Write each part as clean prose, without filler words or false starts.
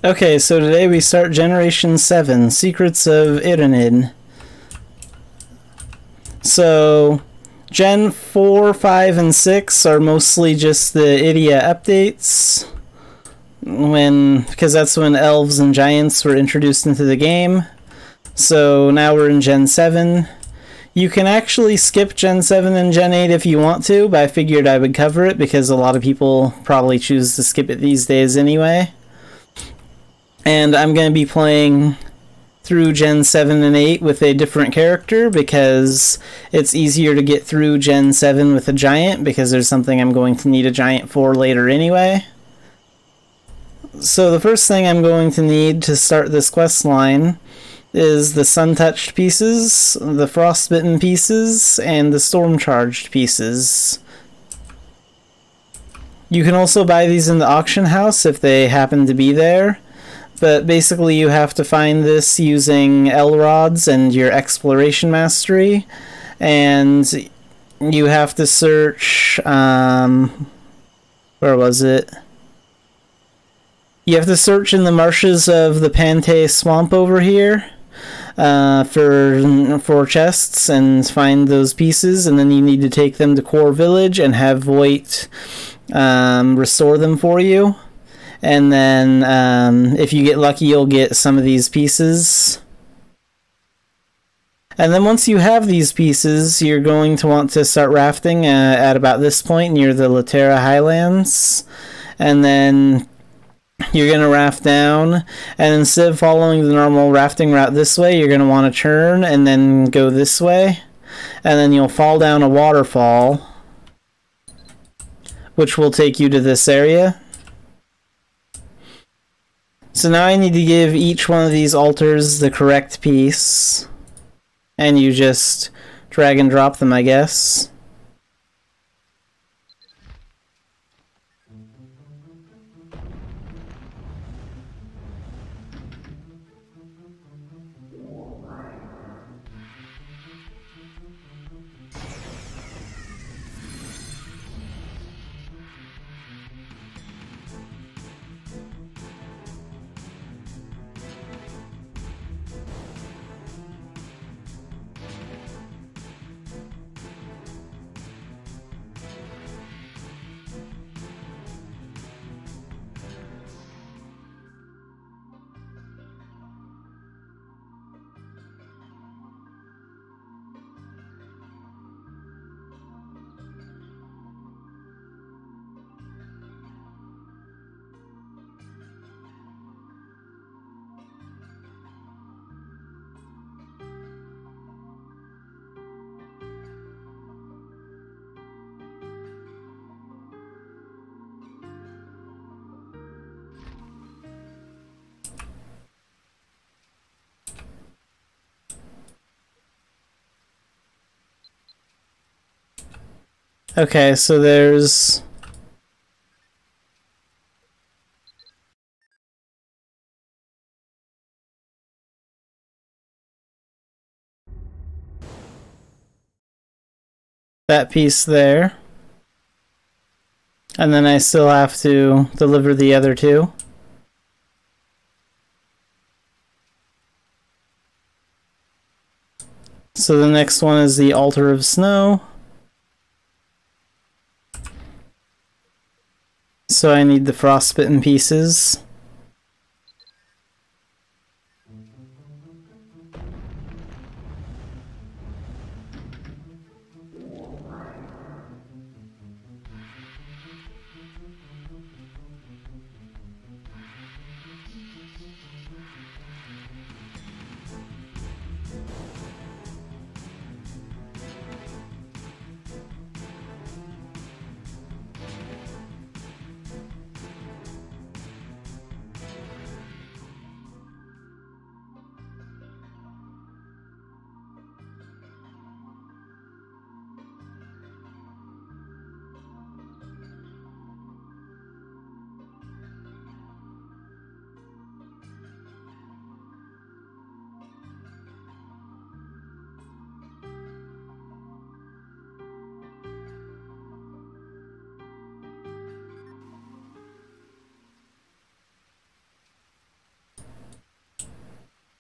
Okay, so today we start Generation 7, Secrets of Irinid. So, Gen 4, 5, and 6 are mostly just the Idia updates, because that's when elves and giants were introduced into the game. So now we're in Gen 7. You can actually skip Gen 7 and Gen 8 if you want to, but I figured I would cover it because a lot of people probably choose to skip it these days anyway. And I'm going to be playing through Gen 7 and 8 with a different character because it's easier to get through Gen 7 with a giant because there's something I'm going to need a giant for later anyway. So the first thing I'm going to need to start this quest line is the sun-touched pieces, the frostbitten pieces, and the storm-charged pieces. You can also buy these in the auction house if they happen to be there. But basically you have to find this using L-rods and your exploration mastery, and you have to search, where was it? You have to search in the marshes of the Pantay swamp over here for chests and find those pieces, and then you need to take them to Core Village and have Voight restore them for you. And then, if you get lucky, you'll get some of these pieces. And then once you have these pieces, you're going to want to start rafting at about this point near the Laterra Highlands. And then you're going to raft down. And instead of following the normal rafting route this way, you're going to want to turn and then go this way. And then you'll fall down a waterfall, which will take you to this area. So now I need to give each one of these altars the correct piece, and you just drag and drop them, I guess. Okay, so there's that piece there. And then I still have to deliver the other two. So the next one is the Altar of Snow. So I need the frostbitten pieces.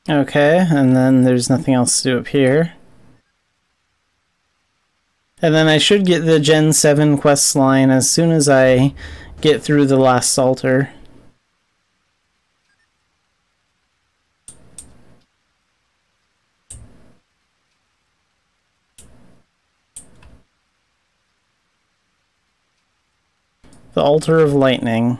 Okay, and then there's nothing else to do up here. And then I should get the Gen 7 quest line as soon as I get through the last altar. The Altar of Lightning.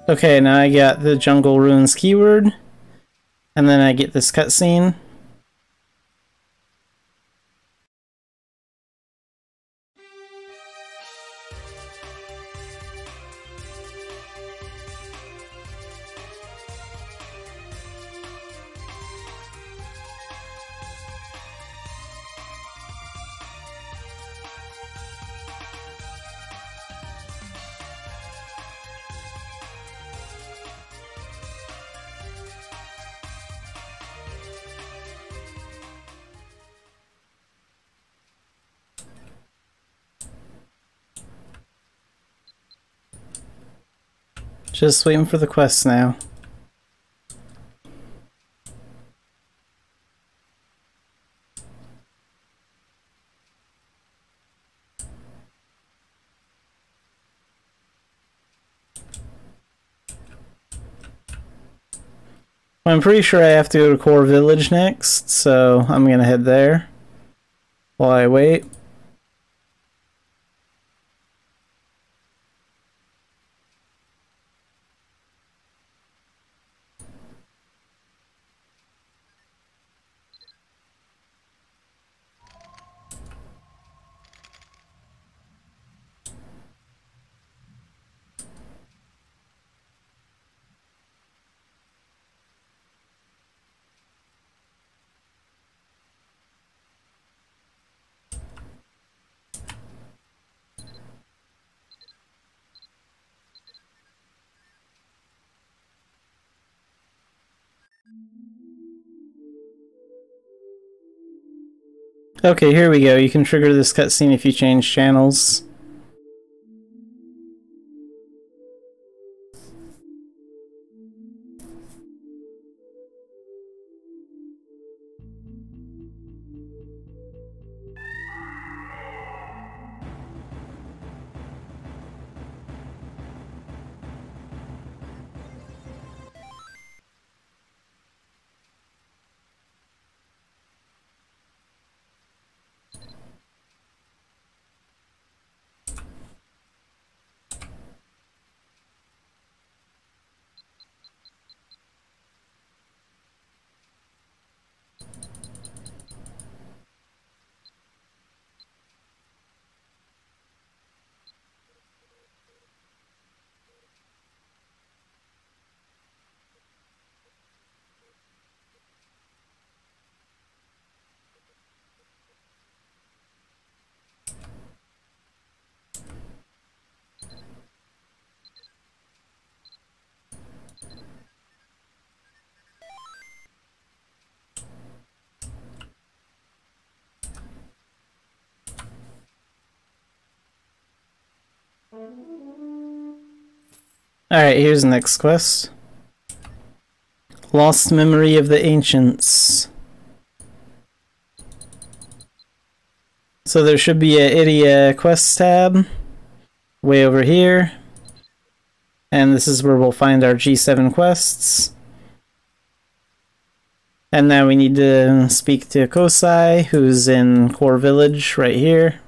Okay, now I got the Jungle Ruins keyword, and then I get this cutscene. Just waiting for the quest now. I'm pretty sure I have to go to Core Village next, so I'm gonna head there while I wait. Okay, here we go. You can trigger this cutscene if you change channels. Alright, here's the next quest. Lost Memory of the Ancients. So there should be a Idia quest tab way over here. And this is where we'll find our G7 quests. And now we need to speak to Kosai, who's in Core Village right here.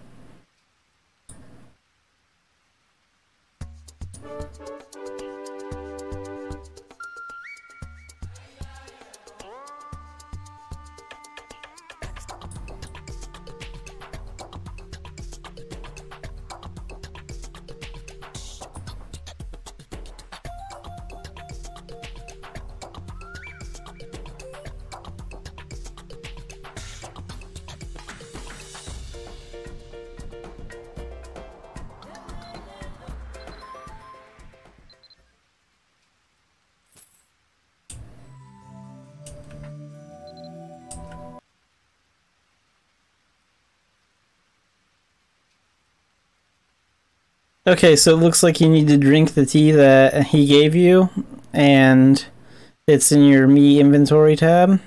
Okay, so it looks like you need to drink the tea that he gave you, and it's in your Me inventory tab.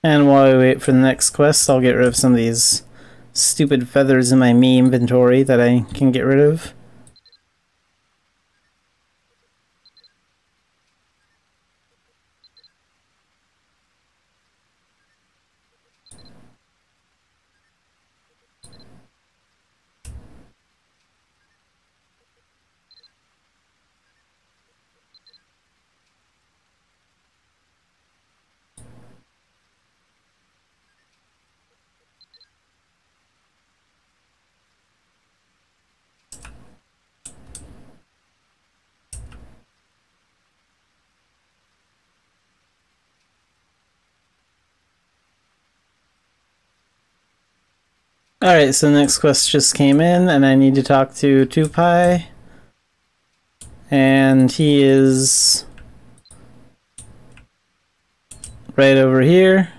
And while I wait for the next quest, I'll get rid of some of these stupid feathers in my Me inventory that I can get rid of. Alright, so the next quest just came in, and I need to talk to Tupai. And he is right over here.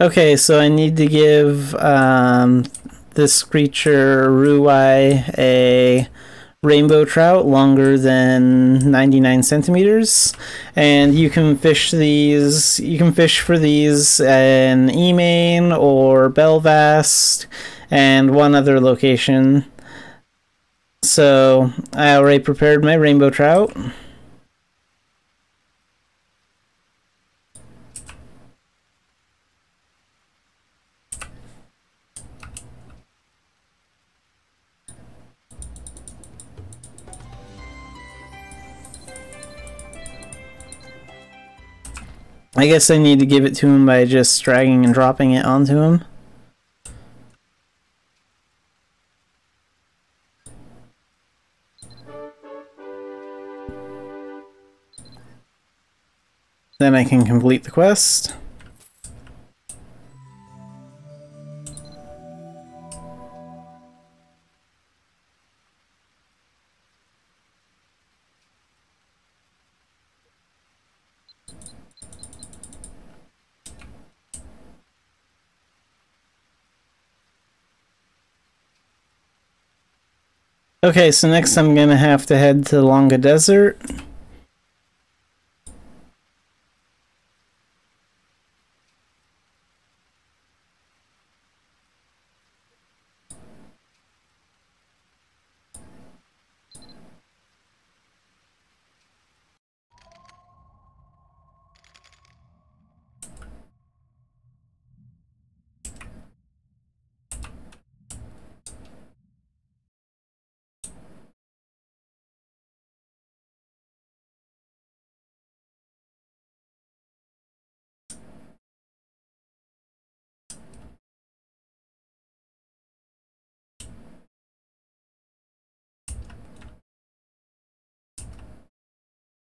Okay, so I need to give this creature, Ruai, a rainbow trout longer than 99 centimeters. And you can fish these, you can fish for these in Emain or Belvast and one other location. So I already prepared my rainbow trout. I guess I need to give it to him by just dragging and dropping it onto him. Then I can complete the quest. Okay, so next I'm gonna have to head to Longa Desert.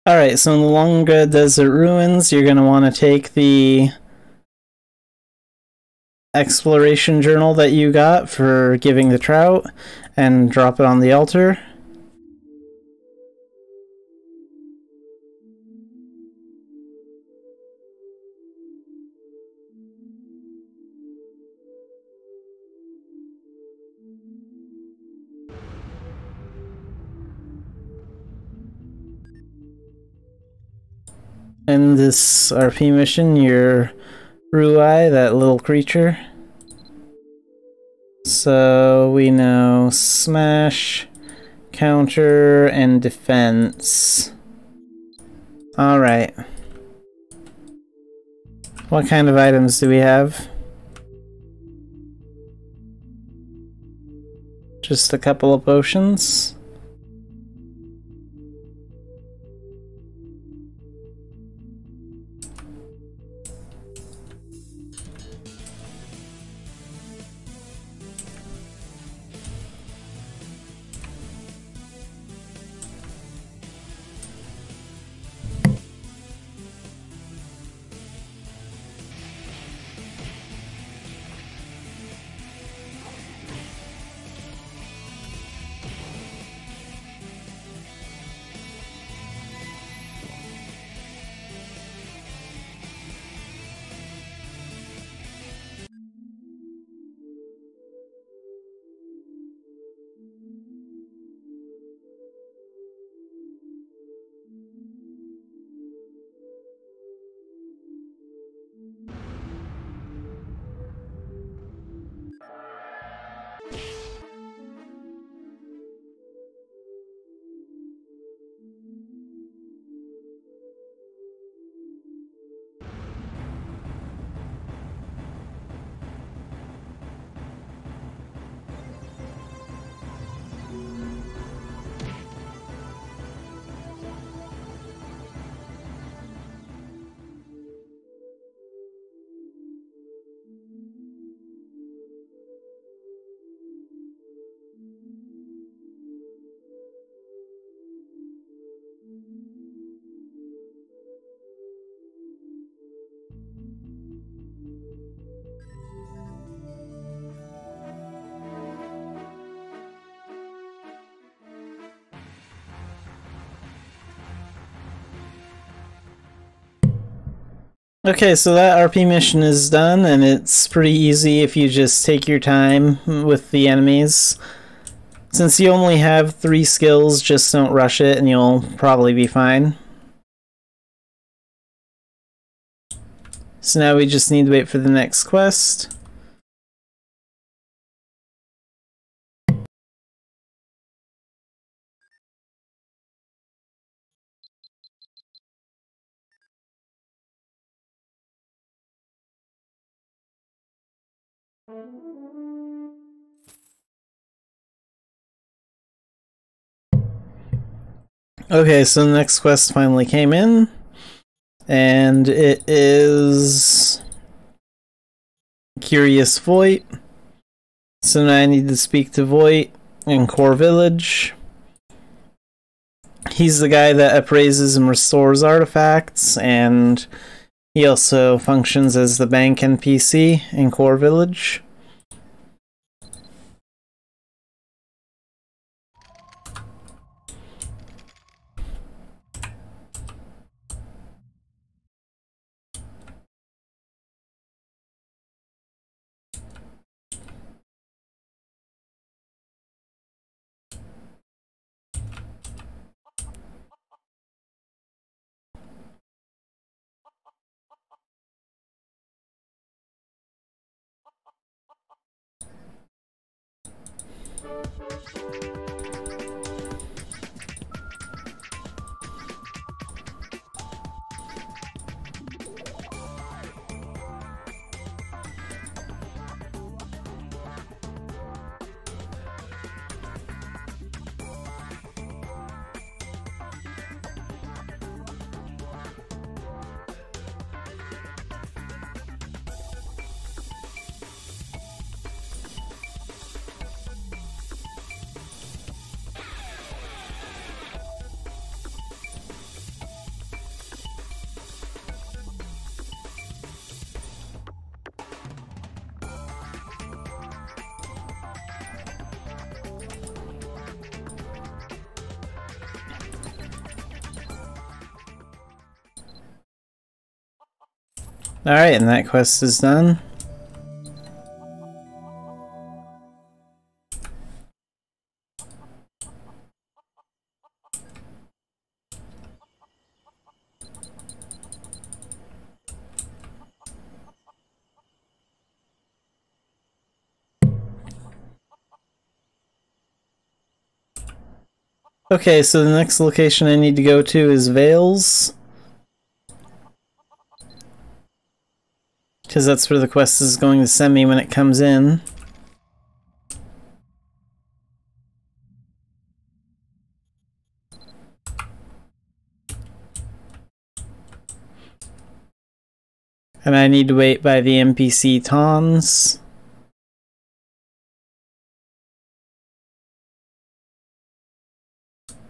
Alright, so in the Longa Desert Ruins, you're going to want to take the exploration journal that you got for giving the trout and drop it on the altar. In this RP mission, you're Ruai, that little creature. So we know smash, counter, and defense. Alright. What kind of items do we have? Just a couple of potions. Okay, so that RP mission is done, and it's pretty easy if you just take your time with the enemies. Since you only have 3 skills, just don't rush it and you'll probably be fine. So now we just need to wait for the next quest. Okay, so the next quest finally came in, and it is Curious Voight. So now I need to speak to Voight in Core Village. He's the guy that appraises and restores artifacts, and he also functions as the bank NPC in Core Village. Alright, and that quest is done. Okay, so the next location I need to go to is Vales. Because that's where the quest is going to send me when it comes in. And I need to wait by the NPC Tons.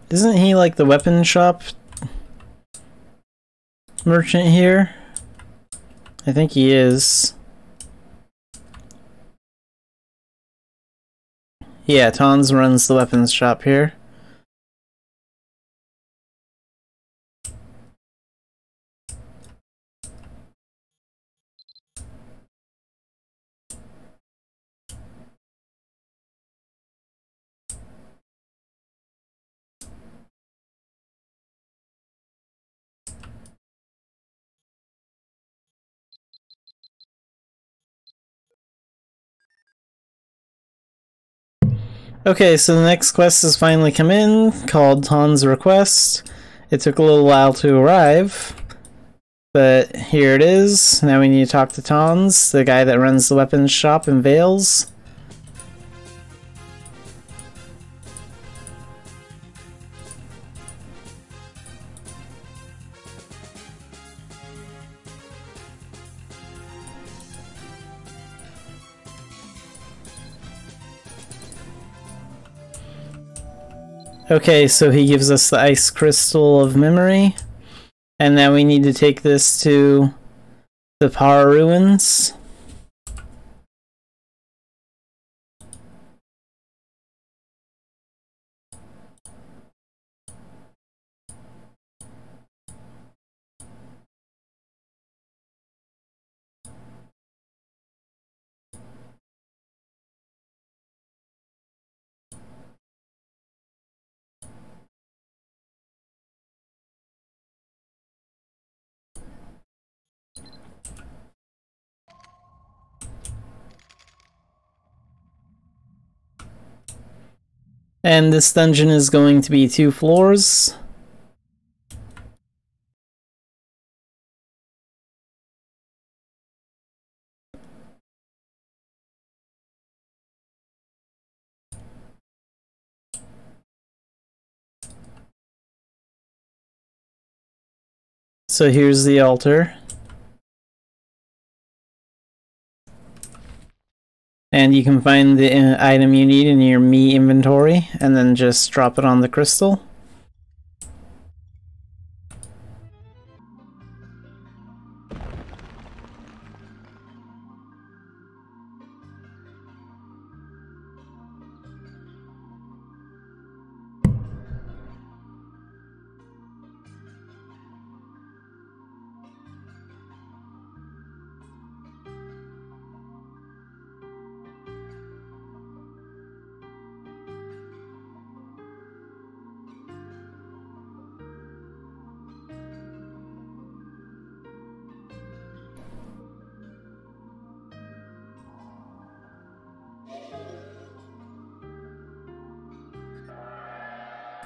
Isn't he like the weapon shop merchant here? I think he is. Yeah, Tons runs the weapons shop here. Okay, so the next quest has finally come in, called Tons Request. It took a little while to arrive, but here it is. Now we need to talk to Tons, the guy that runs the weapons shop in Vales. Okay, so he gives us the ice crystal of memory, and now we need to take this to the Par ruins. And this dungeon is going to be 2 floors. So here's the altar. And you can find the item you need in your me inventory, and then just drop it on the crystal.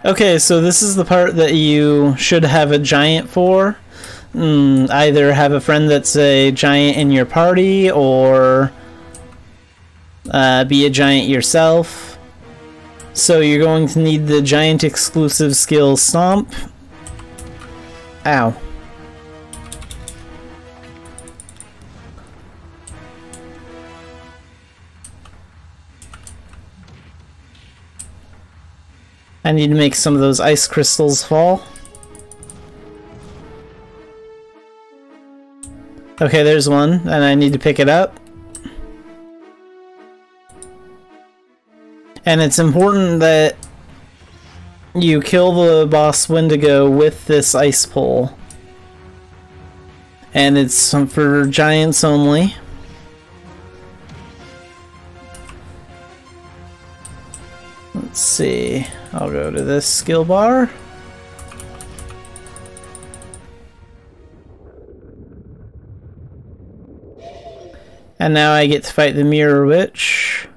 Okay, so this is the part that you should have a giant for. Either have a friend that's a giant in your party, or be a giant yourself. So you're going to need the giant exclusive skill Stomp. Ow. I need to make some of those ice crystals fall. Okay, there's one, and I need to pick it up. And it's important that you kill the boss Wendigo with this ice pole. And it's for giants only. Let's see. I'll go to this skill bar. And now I get to fight the Mirror Witch.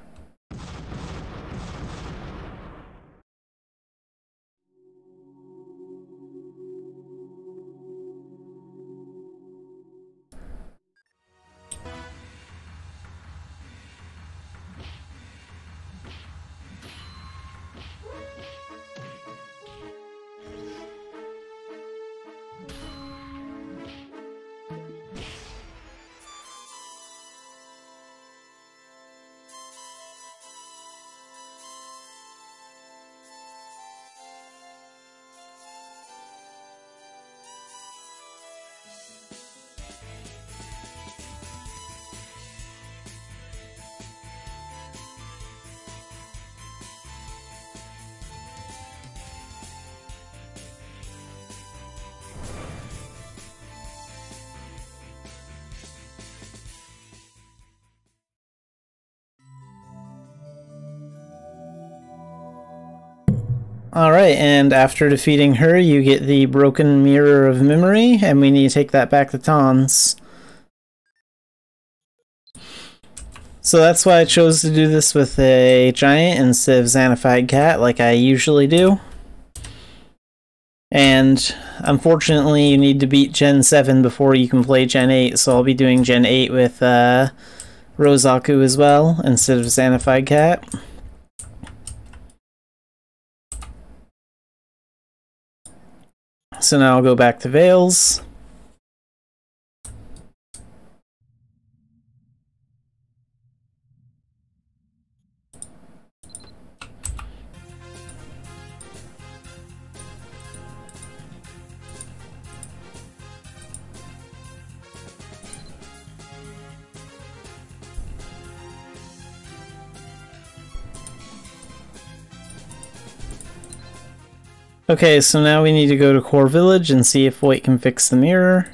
Alright, and after defeating her, you get the Broken Mirror of Memory, and we need to take that back to Tons. So that's why I chose to do this with a Giant instead of Xanafiedcat, like I usually do. And unfortunately, you need to beat Gen 7 before you can play Gen 8, so I'll be doing Gen 8 with Rosaku as well, instead of Xanafiedcat. So now I'll go back to Veils. Okay, so now we need to go to Core Village and see if Voight can fix the mirror.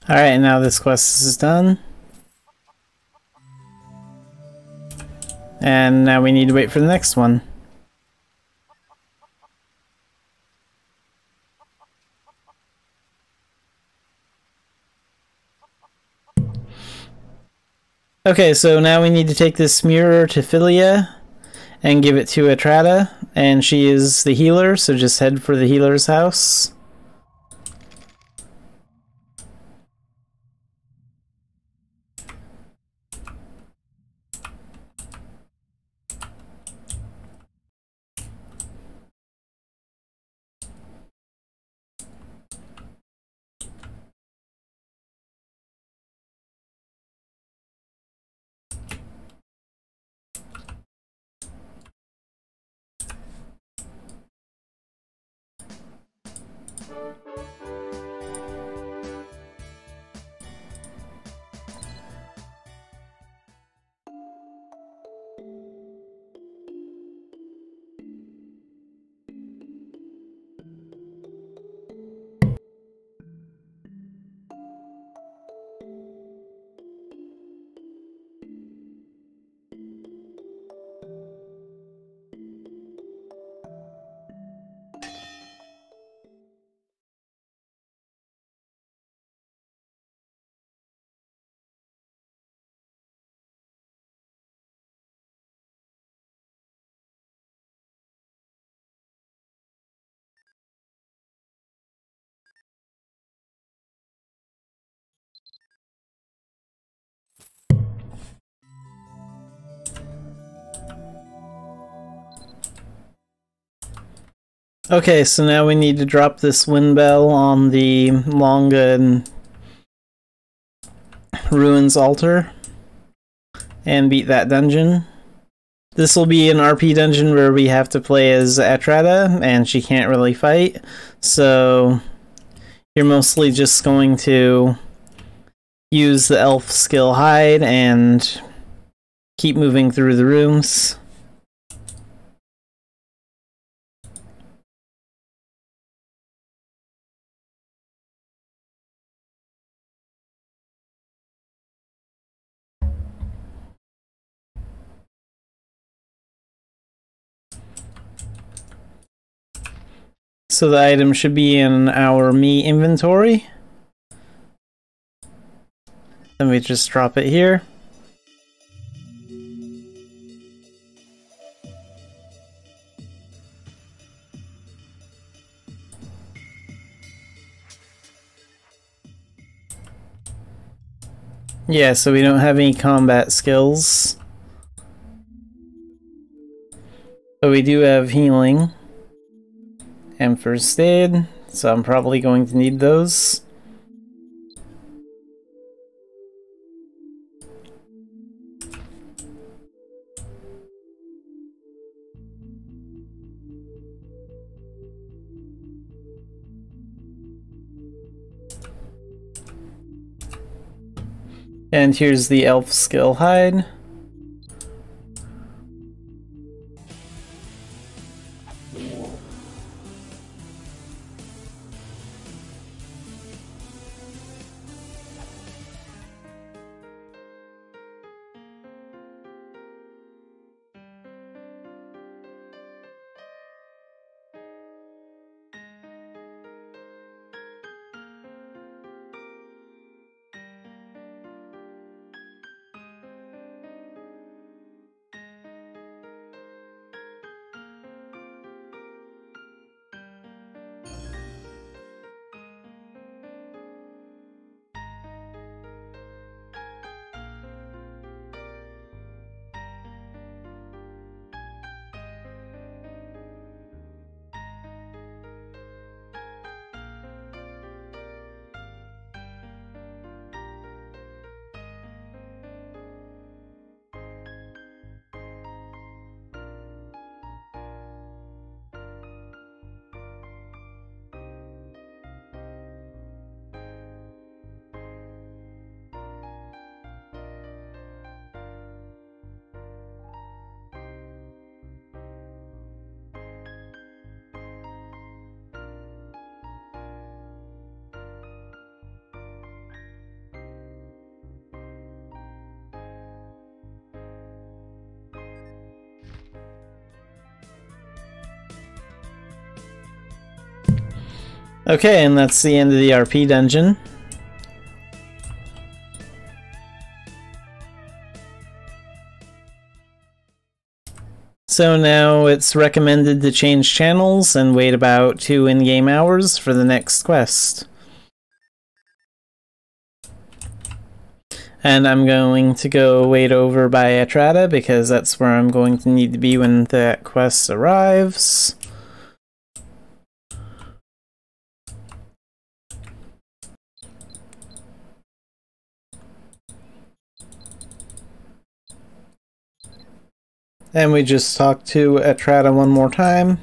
Alright, now this quest is done. And now we need to wait for the next one. Okay, so now we need to take this mirror to Philia and give it to Atrata, and she is the healer, so just head for the healer's house. Okay, so now we need to drop this wind bell on the Longa Ruins altar and beat that dungeon. This will be an RP dungeon where we have to play as Atrata, and she can't really fight, so you're mostly just going to use the elf skill hide and keep moving through the rooms. So the item should be in our me inventory. Then we just drop it here. Yeah, so we don't have any combat skills. But we do have healing and first aid, so I'm probably going to need those. And here's the elf skill hide. Okay, and that's the end of the RP dungeon. So now it's recommended to change channels and wait about 2 in-game hours for the next quest. And I'm going to go wait over by Atrata because that's where I'm going to need to be when that quest arrives. And we just talk to Atrata one more time.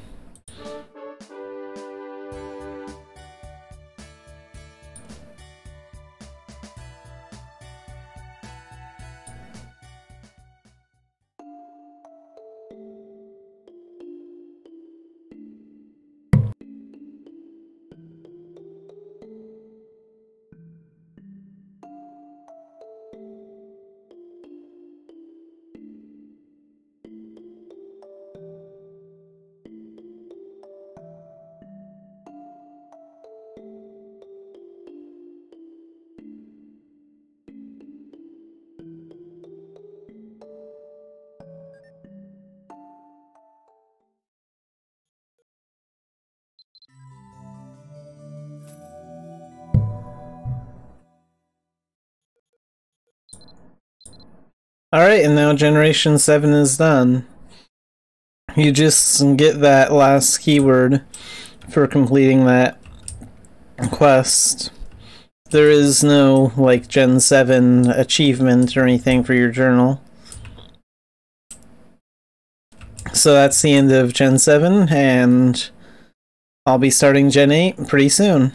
Alright, and now Generation 7 is done. You just get that last keyword for completing that quest. There is no, like, Gen 7 achievement or anything for your journal. So that's the end of Gen 7, and I'll be starting Gen 8 pretty soon.